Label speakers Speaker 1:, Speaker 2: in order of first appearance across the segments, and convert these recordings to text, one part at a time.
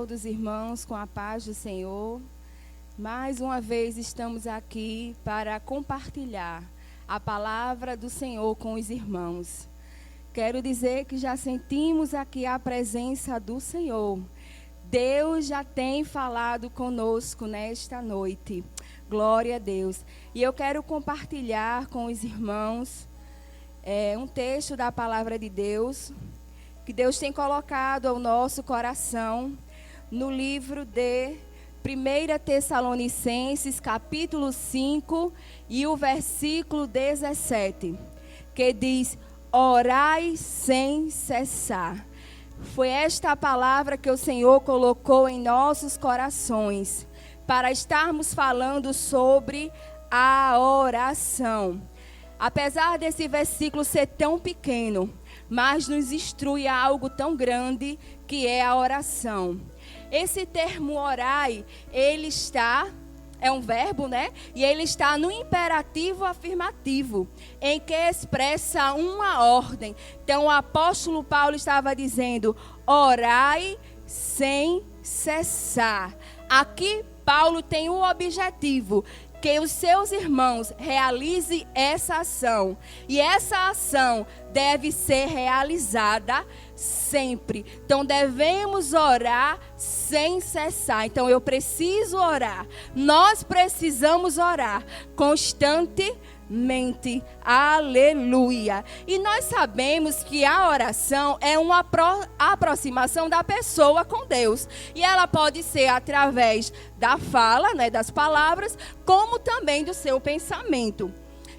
Speaker 1: todos, irmãos, com a paz do Senhor. Mais uma vez estamos aqui para compartilhar a palavra do Senhor com os irmãos. Quero dizer que já sentimos aqui a presença do Senhor. Deus já tem falado conosco nesta noite. Glória a Deus. E eu quero compartilhar com os irmãos um texto da palavra de Deus, que Deus tem colocado ao nosso coração, no livro de 1 Tessalonicenses, capítulo 5, e o versículo 17, que diz: orai sem cessar. Foi esta a palavra que o Senhor colocou em nossos corações, para estarmos falando sobre a oração. Apesar desse versículo ser tão pequeno, mas nos instrui a algo tão grande, que é a oração. Esse termo orai, ele é um verbo, né? E ele está no imperativo afirmativo, em que expressa uma ordem. Então o apóstolo Paulo estava dizendo: orai sem cessar. Aqui Paulo tem o objetivo que os seus irmãos realizem essa ação. E essa ação deve ser realizada sempre. Então devemos orar sem cessar. Então eu preciso orar. Nós precisamos orar constantemente. Aleluia. E nós sabemos que a oração é uma aproximação da pessoa com Deus. E ela pode ser através da fala, né, das palavras, como também do seu pensamento.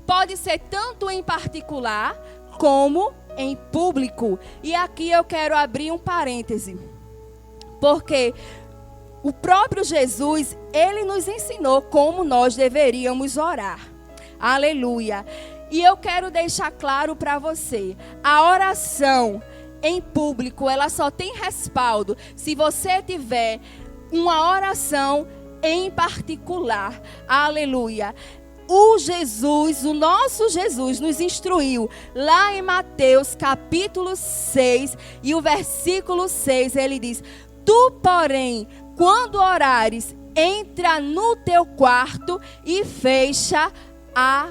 Speaker 1: Pode ser tanto em particular como em público. E aqui eu quero abrir um parêntese, porque o próprio Jesus, ele nos ensinou como nós deveríamos orar. Aleluia. E eu quero deixar claro para você, a oração em público, ela só tem respaldo se você tiver uma oração em particular. Aleluia. O nosso Jesus nos instruiu lá em Mateus capítulo 6 e o versículo 6, ele diz: tu, porém, quando orares, entra no teu quarto e fecha a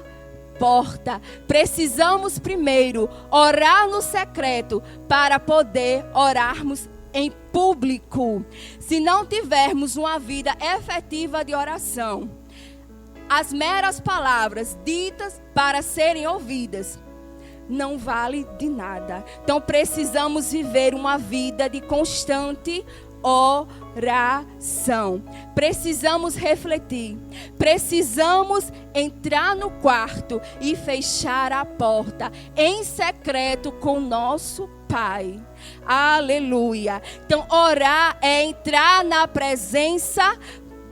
Speaker 1: porta. Precisamos primeiro orar no secreto para poder orarmos em público. Se não tivermos uma vida efetiva de oração, as meras palavras ditas para serem ouvidas não vale de nada. Então precisamos viver uma vida de constante oração. Precisamos refletir. Precisamos entrar no quarto e fechar a porta em secreto com nosso Pai. Aleluia. Então orar é entrar na presença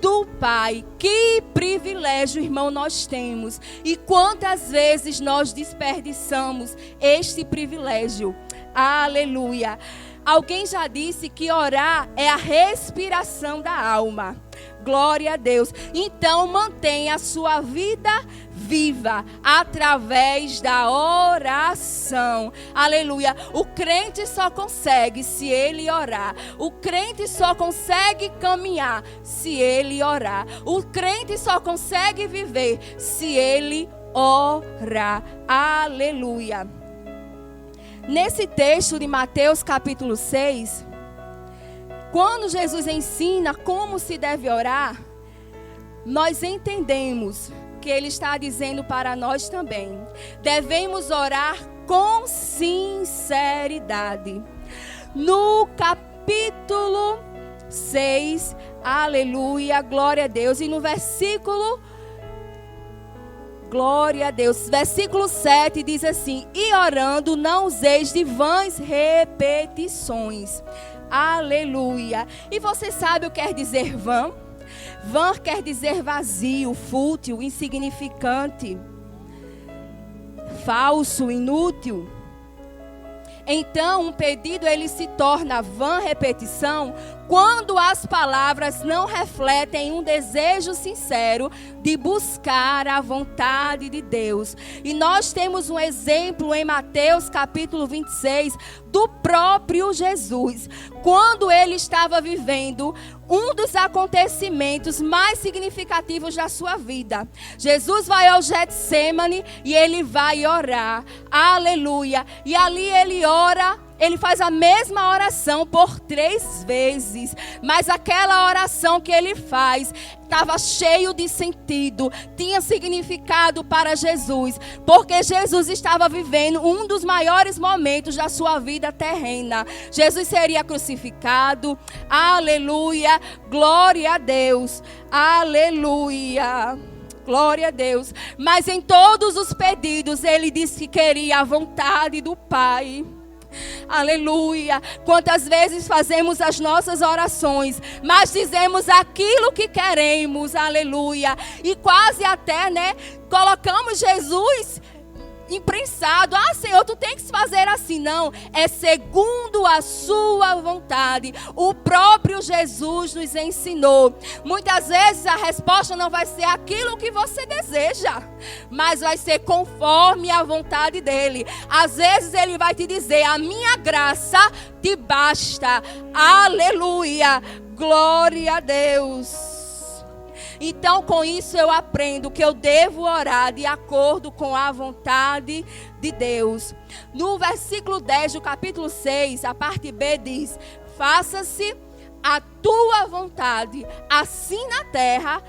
Speaker 1: do Pai. Que privilégio, irmão, nós temos. E quantas vezes nós desperdiçamos este privilégio. Aleluia. Alguém já disse que orar é a respiração da alma. Glória a Deus. Então mantenha a sua vida viva através da oração. Aleluia. O crente só consegue se ele orar. O crente só consegue caminhar se ele orar. O crente só consegue viver se ele orar. Aleluia. Nesse texto de Mateus capítulo 6, quando Jesus ensina como se deve orar, nós entendemos que ele está dizendo para nós também. Devemos orar com sinceridade. No capítulo 6, aleluia, glória a Deus, e no versículo glória a Deus. Versículo 7 diz assim: e orando não useis de vãs repetições. Aleluia. E você sabe o que quer dizer vã? Vã quer dizer vazio, fútil, insignificante, falso, inútil. Então, um pedido ele se torna vã repetição quando as palavras não refletem um desejo sincero de buscar a vontade de Deus. E nós temos um exemplo em Mateus capítulo 26 do próprio Jesus, quando ele estava vivendo um dos acontecimentos mais significativos da sua vida. Jesus vai ao Getsêmani e ele vai orar. Aleluia. E ali ele ora. Ele faz a mesma oração por 3 vezes. Mas aquela oração que ele faz estava cheio de sentido. Tinha significado para Jesus. Porque Jesus estava vivendo um dos maiores momentos da sua vida terrena. Jesus seria crucificado. Aleluia. Glória a Deus. Aleluia. Glória a Deus. Mas em todos os pedidos ele disse que queria a vontade do Pai. Aleluia. Quantas vezes fazemos as nossas orações, mas dizemos aquilo que queremos, aleluia, e quase até, colocamos Jesus imprensado. Senhor, tu tem que fazer assim. Não, é segundo a sua vontade. O próprio Jesus nos ensinou. Muitas vezes a resposta não vai ser aquilo que você deseja, mas vai ser conforme a vontade dele. Às vezes ele vai te dizer: a minha graça te basta. Aleluia. Glória a Deus. Então, com isso eu aprendo que eu devo orar de acordo com a vontade de Deus. No versículo 10 do capítulo 6, a parte B diz: faça-se a tua vontade, assim na terra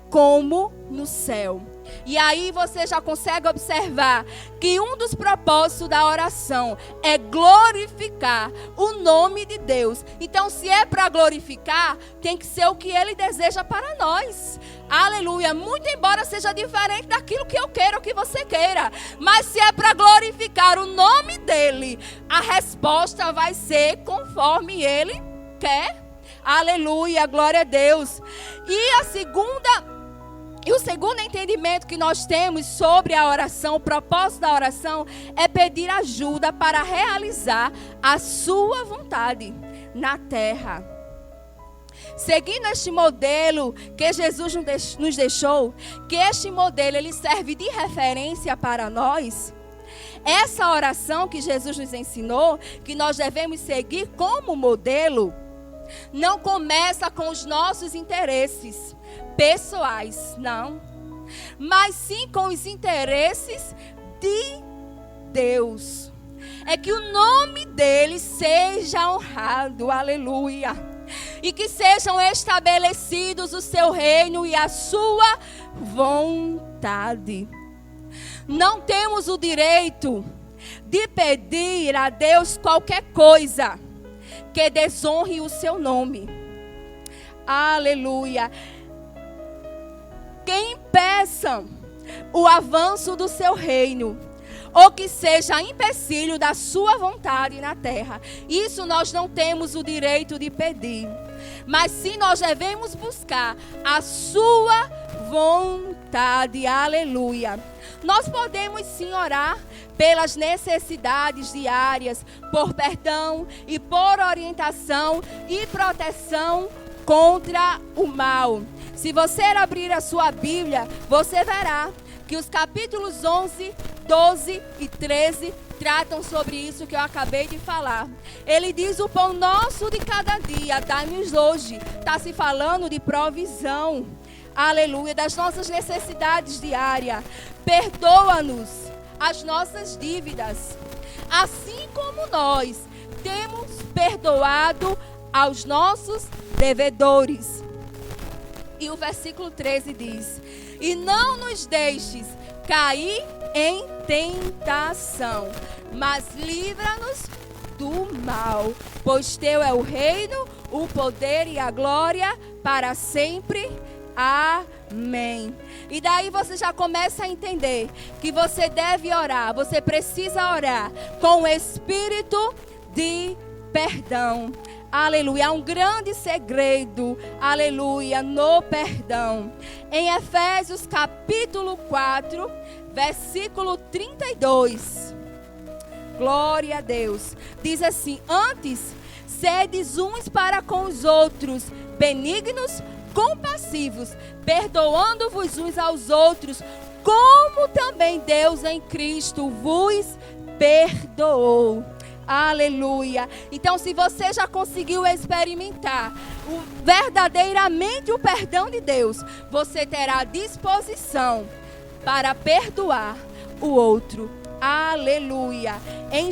Speaker 1: como no céu. E aí você já consegue observar que um dos propósitos da oração é glorificar o nome de Deus. Então, se é para glorificar, tem que ser o que Ele deseja para nós. Aleluia. Muito embora seja diferente daquilo que eu quero ou que você queira. Mas se é para glorificar o nome dEle, a resposta vai ser conforme Ele quer. Aleluia. Glória a Deus. E o segundo entendimento que nós temos sobre a oração, o propósito da oração, é pedir ajuda para realizar a sua vontade na terra. Seguindo este modelo que Jesus nos deixou, que este modelo ele serve de referência para nós, essa oração que Jesus nos ensinou, que nós devemos seguir como modelo, não começa com os nossos interesses pessoais, não, mas sim com os interesses de Deus. É que o nome dele seja honrado, aleluia, e que sejam estabelecidos o seu reino e a sua vontade. Não temos o direito de pedir a Deus qualquer coisa que desonre o seu nome. Aleluia. Que impeçam o avanço do seu reino, ou que seja empecilho da sua vontade na terra. Isso nós não temos o direito de pedir. Mas sim nós devemos buscar a sua vontade. Aleluia. Nós podemos sim orar pelas necessidades diárias, por perdão e por orientação e proteção contra o mal. Se você abrir a sua Bíblia, você verá que os capítulos 11, 12 e 13 tratam sobre isso que eu acabei de falar. Ele diz: o pão nosso de cada dia, dai-nos hoje. Está se falando de provisão. Aleluia, das nossas necessidades diárias. Perdoa-nos as nossas dívidas, assim como nós temos perdoado aos nossos devedores. E o versículo 13 diz: e não nos deixes cair em tentação, mas livra-nos do mal, pois teu é o reino, o poder e a glória para sempre. Amém. E daí você já começa a entender que você deve orar, você precisa orar com o espírito de perdão. Aleluia, há um grande segredo, aleluia, no perdão. Em Efésios capítulo 4, versículo 32. Glória a Deus. Diz assim: antes, Sedes uns para com os outros, benignos, compassivos, perdoando-vos uns aos outros, como também Deus em Cristo vos perdoou. Aleluia. Então, se você já conseguiu experimentar verdadeiramente o perdão de Deus, você terá disposição para perdoar o outro. Aleluia. Em 1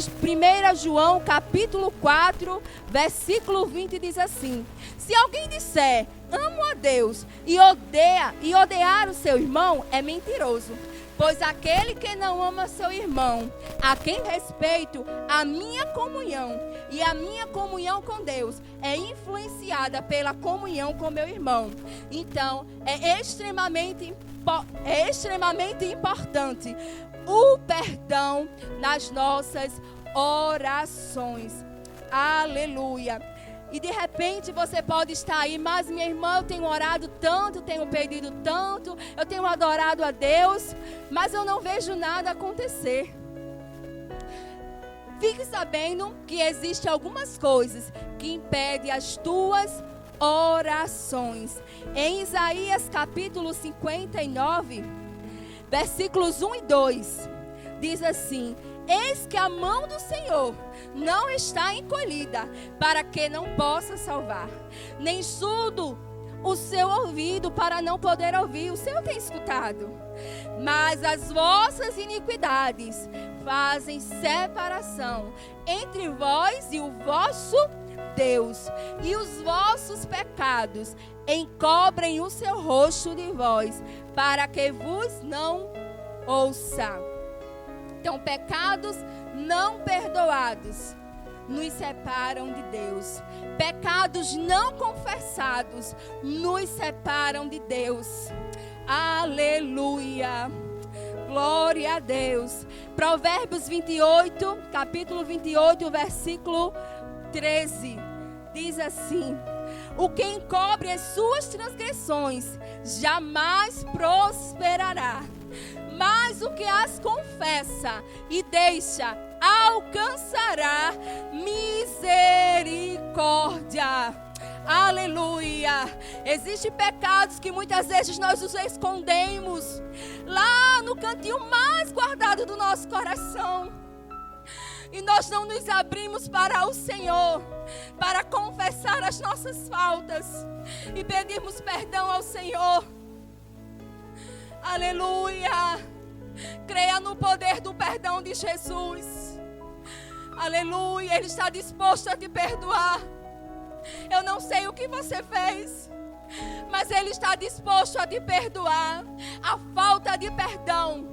Speaker 1: João capítulo 4, versículo 20 diz assim: se alguém disser, amo a Deus e odiar o seu irmão, é mentiroso. Pois aquele que não ama seu irmão, a quem respeito, a minha comunhão e a minha comunhão com Deus é influenciada pela comunhão com meu irmão. Então, é extremamente importante o perdão nas nossas orações. Aleluia. E de repente você pode estar aí, mas minha irmã, eu tenho orado tanto, tenho pedido tanto, eu tenho adorado a Deus, mas eu não vejo nada acontecer. Fique sabendo que existem algumas coisas que impedem as tuas orações. Em Isaías capítulo 59, versículos 1 e 2, diz assim: eis que a mão do Senhor não está encolhida, para que não possa salvar, nem surdo o seu ouvido para não poder ouvir. O Senhor tem escutado. Mas as vossas iniquidades fazem separação entre vós e o vosso Deus, e os vossos pecados encobrem o seu rosto de vós, para que vos não ouça. Então, pecados não perdoados nos separam de Deus. Pecados não confessados nos separam de Deus. Aleluia. Glória a Deus. Provérbios 28, capítulo 28, versículo 13. Diz assim: o que encobre as suas transgressões jamais prosperará, mas o que as confessa e deixa alcançará misericórdia. Aleluia. Existem pecados que muitas vezes nós os escondemos lá no cantinho mais guardado do nosso coração, e nós não nos abrimos para o Senhor, para confessar as nossas faltas e pedirmos perdão ao Senhor. Aleluia. Creia no poder do perdão de Jesus. Aleluia. Ele está disposto a te perdoar. Eu não sei o que você fez, mas Ele está disposto a te perdoar. A falta de perdão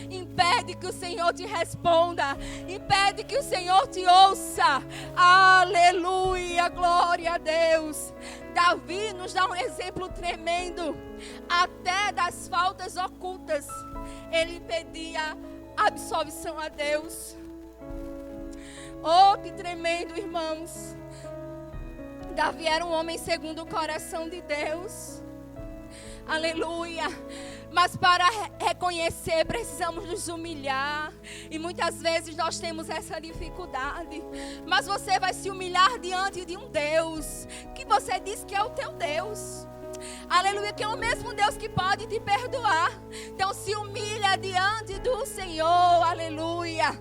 Speaker 1: impede que o Senhor te responda, impede que o Senhor te ouça. Aleluia, glória a Deus. Davi nos dá um exemplo tremendo, até das faltas ocultas ele pedia absolvição a Deus. Oh, que tremendo, irmãos. Davi era um homem segundo o coração de Deus. Aleluia. Mas para reconhecer, precisamos nos humilhar. E muitas vezes nós temos essa dificuldade. Mas você vai se humilhar diante de um Deus que você diz que é o teu Deus. Aleluia, que é o mesmo Deus que pode te perdoar. Então se humilha diante do Senhor. Aleluia.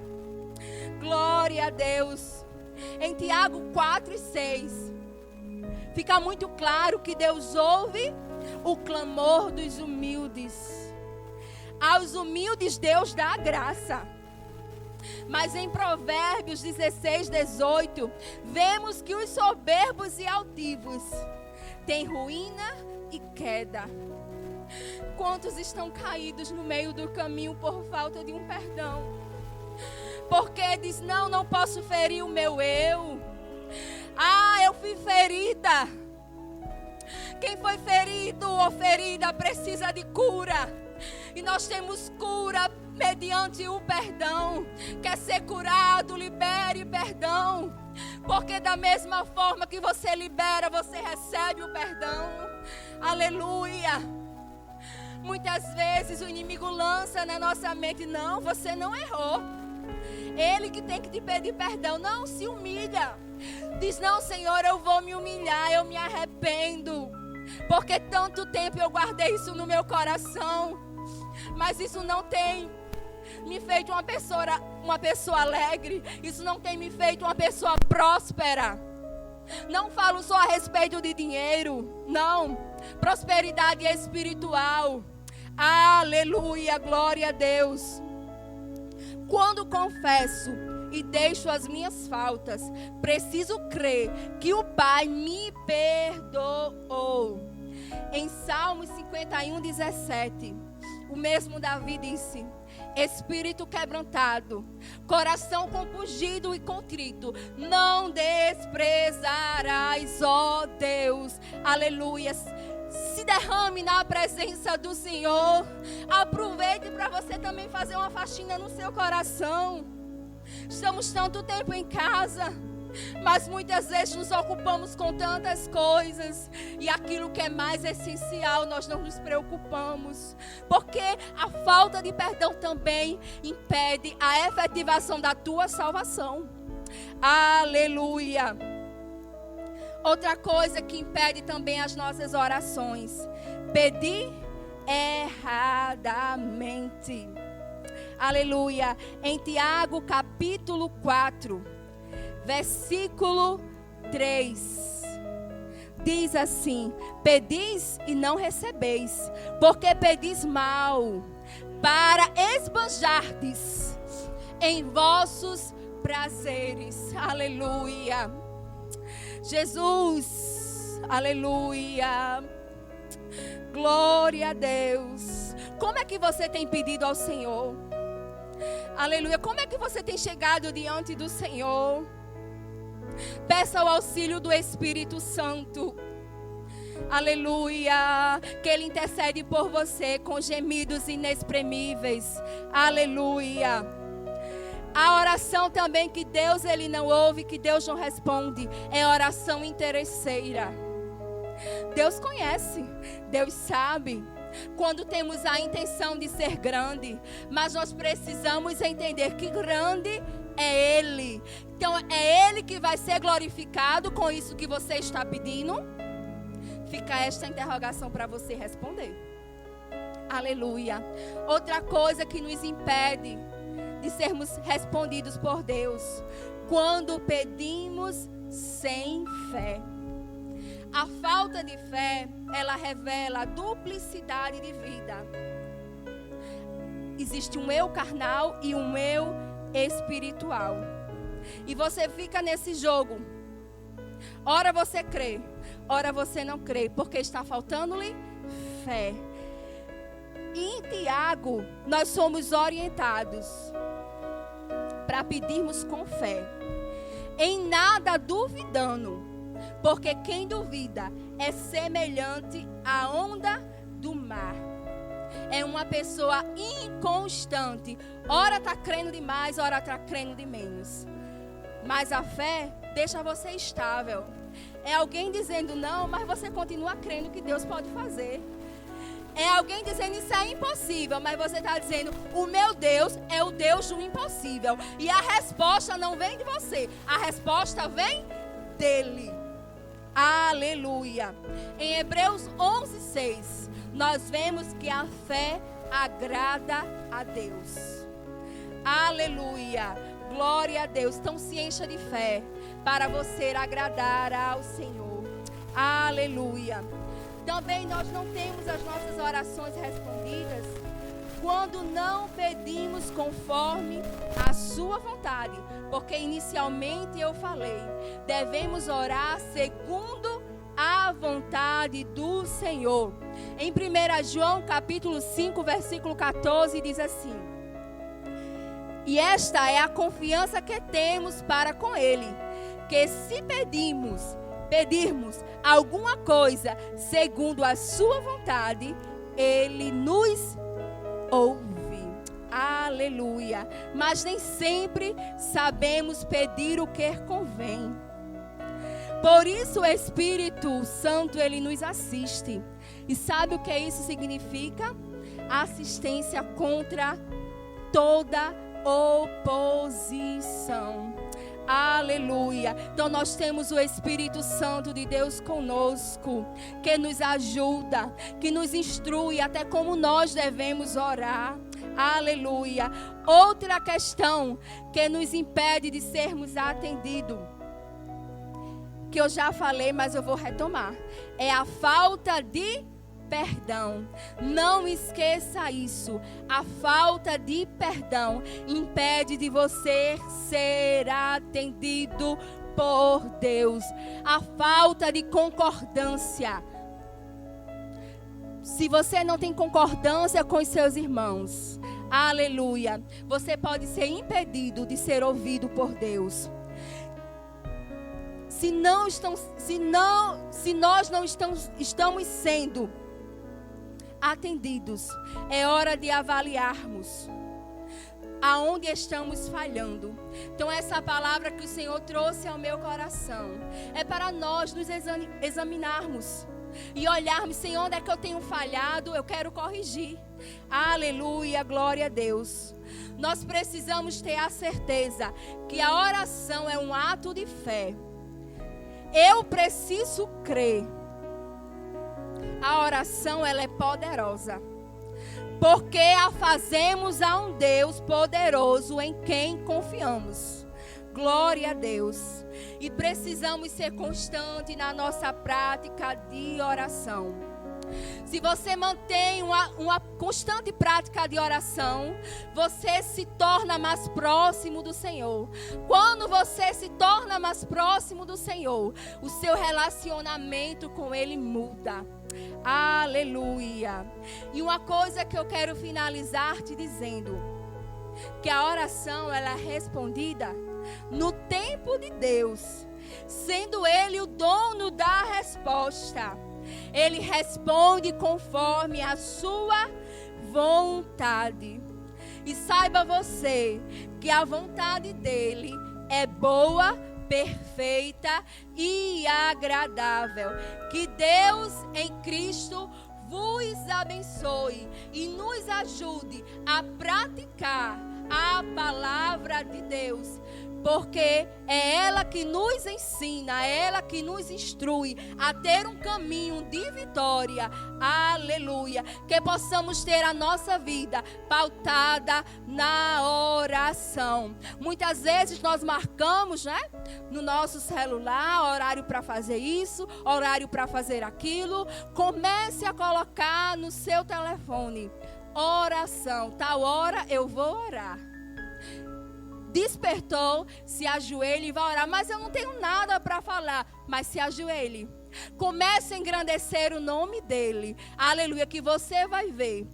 Speaker 1: Glória a Deus. Em Tiago 4:6 fica muito claro que Deus ouve o clamor dos humildes. Aos humildes Deus dá graça. Mas em Provérbios 16:18 vemos que os soberbos e altivos têm ruína e queda. Quantos estão caídos no meio do caminho por falta de um perdão? Porque diz, não posso ferir o meu eu. Eu fui ferida. Quem foi ferido ou ferida precisa de cura. E nós temos cura mediante o perdão. Quer ser curado, libere perdão. Porque da mesma forma que você libera, você recebe o perdão. Aleluia. Muitas vezes o inimigo lança na nossa mente, não, você não errou. Ele que tem que te pedir perdão. Não, se humilha. Diz: não, Senhor, eu vou me humilhar, eu me arrependo. Porque tanto tempo eu guardei isso no meu coração. Mas isso não tem me feito uma pessoa alegre. Isso não tem me feito uma pessoa próspera. Não falo só a respeito de dinheiro. Não. Prosperidade espiritual. Aleluia, glória a Deus. Quando confesso e deixo as minhas faltas, preciso crer que o Pai me perdoou. Em Salmos 51:17, o mesmo Davi disse: espírito quebrantado, coração compungido e contrito, não desprezarás, ó Deus. Aleluia. Se derrame na presença do Senhor. Aproveite para você também fazer uma faxina no seu coração. Estamos tanto tempo em casa, mas muitas vezes nos ocupamos com tantas coisas, e aquilo que é mais essencial nós não nos preocupamos, porque a falta de perdão também impede a efetivação da tua salvação. Aleluia. Outra coisa que impede também as nossas orações: pedir erradamente. Aleluia. Em Tiago capítulo 4, versículo 3, diz assim: pedis e não recebeis, porque pedis mal, para esbanjardes em vossos prazeres. Aleluia. Jesus, aleluia. Glória a Deus. Como é que você tem pedido ao Senhor? Aleluia. Como é que você tem chegado diante do Senhor? Peça o auxílio do Espírito Santo. Aleluia. Que Ele intercede por você com gemidos inexprimíveis. Aleluia. A oração também que Deus Ele não ouve, que Deus não responde, é oração interesseira. Deus conhece, Deus sabe quando temos a intenção de ser grande, mas nós precisamos entender que grande é Ele. Então é Ele que vai ser glorificado com isso que você está pedindo? Fica esta interrogação para você responder. Aleluia. Outra coisa que nos impede de sermos respondidos por Deus: quando pedimos sem fé. A falta de fé, ela revela a duplicidade de vida. Existe um eu carnal e um eu espiritual. E você fica nesse jogo. Ora você crê, ora você não crê, porque está faltando-lhe fé. E em Tiago, nós somos orientados para pedirmos com fé, em nada duvidando, porque quem duvida é semelhante à onda do mar. É uma pessoa inconstante. Ora está crendo demais, ora está crendo de menos. Mas a fé deixa você estável. É alguém dizendo não, mas você continua crendo que Deus pode fazer. É alguém dizendo isso é impossível, mas você está dizendo: o meu Deus é o Deus do impossível. E a resposta não vem de você, a resposta vem dele. Aleluia. Em Hebreus 11:6, nós vemos que a fé agrada a Deus. Aleluia. Glória a Deus. Então se encha de fé para você agradar ao Senhor. Aleluia. Também nós não temos as nossas orações respondidas quando não pedimos conforme a sua vontade. Porque inicialmente eu falei, devemos orar segundo a vontade do Senhor. Em 1 João capítulo 5, versículo 14, diz assim: e esta é a confiança que temos para com Ele, que se pedirmos alguma coisa segundo a sua vontade, Ele nos ouve. Aleluia. Mas nem sempre sabemos pedir o que convém. Por isso o Espírito Santo, Ele nos assiste. E sabe o que isso significa? Assistência contra toda oposição. Aleluia. Então nós temos o Espírito Santo de Deus conosco, que nos ajuda, que nos instrui até como nós devemos orar. Aleluia. Outra questão que nos impede de sermos atendidos, que eu já falei, mas eu vou retomar, é a falta de perdão. Não esqueça isso. A falta de perdão impede de você ser atendido por Deus. A falta de concordância. Se você não tem concordância com os seus irmãos, aleluia, você pode ser impedido de ser ouvido por Deus. Se nós não estamos sendo atendidos, é hora de avaliarmos aonde estamos falhando. Então essa palavra que o Senhor trouxe ao meu coração é para nós nos examinarmos e olharmos, Senhor, onde é que eu tenho falhado, eu quero corrigir. Aleluia, glória a Deus. Nós precisamos ter a certeza que a oração é um ato de fé. Eu preciso crer. A oração, ela é poderosa, porque a fazemos a um Deus poderoso em quem confiamos. Glória a Deus. E precisamos ser constantes na nossa prática de oração. Se você mantém uma constante prática de oração, você se torna mais próximo do Senhor. Quando você se torna mais próximo do Senhor, o seu relacionamento com Ele muda. Aleluia. E uma coisa que eu quero finalizar te dizendo, que a oração ela é respondida no tempo de Deus, sendo Ele o dono da resposta. Ele responde conforme a sua vontade. E saiba você que a vontade dele é boa, perfeita e agradável. Que Deus em Cristo vos abençoe e nos ajude a praticar a palavra de Deus, porque é ela que nos ensina, é ela que nos instrui a ter um caminho de vitória. Aleluia. Que possamos ter a nossa vida pautada na oração. Muitas vezes nós marcamos, né, no nosso celular, horário para fazer isso, horário para fazer aquilo. Comece a colocar no seu telefone: oração, tal hora eu vou orar. Despertou, se ajoelhe e vai orar. Mas eu não tenho nada para falar. Mas se ajoelhe. Comece a engrandecer o nome dele. Aleluia, que você vai ver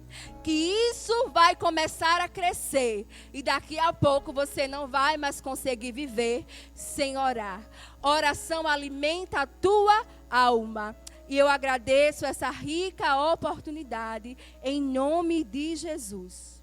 Speaker 1: que isso vai começar a crescer. E daqui a pouco você não vai mais conseguir viver sem orar. Oração alimenta a tua alma. E eu agradeço essa rica oportunidade em nome de Jesus.